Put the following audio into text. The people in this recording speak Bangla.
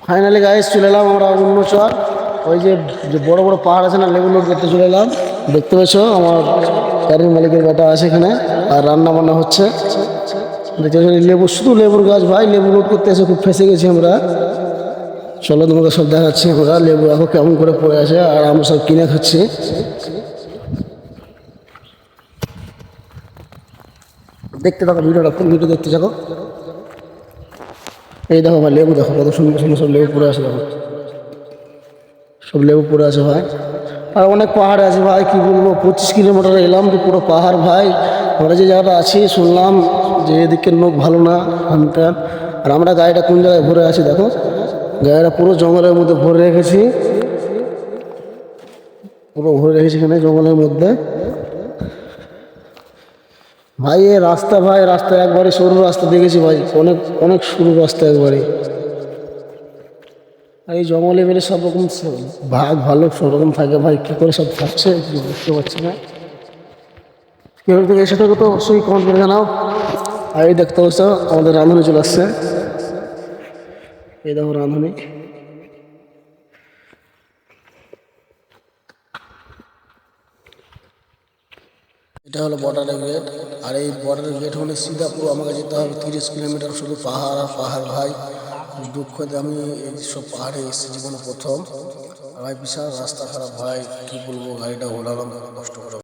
ফাইনালি গাইস চলে এলাম আমরা অরুণাচল। ওই যে যে বড় বড় পাহাড় আছে না, লেবু লোড করতে চলে এলাম। দেখতে পেয়েছ আমার গাড়ির মালিকের বেটা আছে এখানে, আর রান্না বান্না হচ্ছে। দেখতে পাচ্ছ লেবু, শুধু লেবুর গাছ ভাই, লেবু লোড করতে এসে খুব ফেসে গেছি আমরা। চলো তোমাকে সব দেখাচ্ছি আমরা। লেবু এখন কেমন করে পড়ে আছে আর আমরা সব কিনে খাচ্ছি। দেখতে থাকো ভিডিওটা, কোন ভিডিও দেখতে থাকো। এই দেখো ভাই লেবু, দেখো কত সুন্দর সুন্দর সব লেবু পড়ে আছে, দেখো সব লেবু পড়ে আছে ভাই। আর অনেক পাহাড় আছে ভাই, কি বলবো, 25 কিলোমিটার এলাম তো পুরো পাহাড় ভাই। আমরা যে জায়গাটা আছি শুনলাম যে এদিকের লোক ভালো না হানতেন। আর আমরা গাড়িটা কোন জায়গায় ভরে আছি দেখো, গাড়িটা পুরো জঙ্গলের মধ্যে ভরে রেখেছি, পুরো ভরে রেখেছি এখানে জঙ্গলের মধ্যে ভাই। এ রাস্তা ভাই, রাস্তা একবারে সরু রাস্তা দেখেছি ভাই, অনেক অনেক সরু রাস্তা একবারে। আর এই জঙ্গলে বেলে সব রকম ভাগ ভালো সব রকম থাকে ভাই, কী করে সব থাকছে বুঝতে পারছি না। কেউ থেকে এসে থাকো তো অবশ্যই কমেন্ট করে জানাও। আর এই দেখতে পাচ্ছ আমাদের রাঁধুনি চলে আসছে, এই দেখো রাঁধুনি। এটা হলো বর্ডারের গেট। আর এই বর্ডারের গেট হলে সিধা পুরো আমাকে যেতে হবে 30 কিলোমিটার, শুধু পাহাড় আর পাহাড় ভাই। দুঃখ যে আমি এইসব পাহাড়ে এসেছি জীবনে প্রথম। আর ভাই বিশাল রাস্তা খারাপ ভাই, কি বলবো, গাড়িটা ওলালাম কষ্ট করে।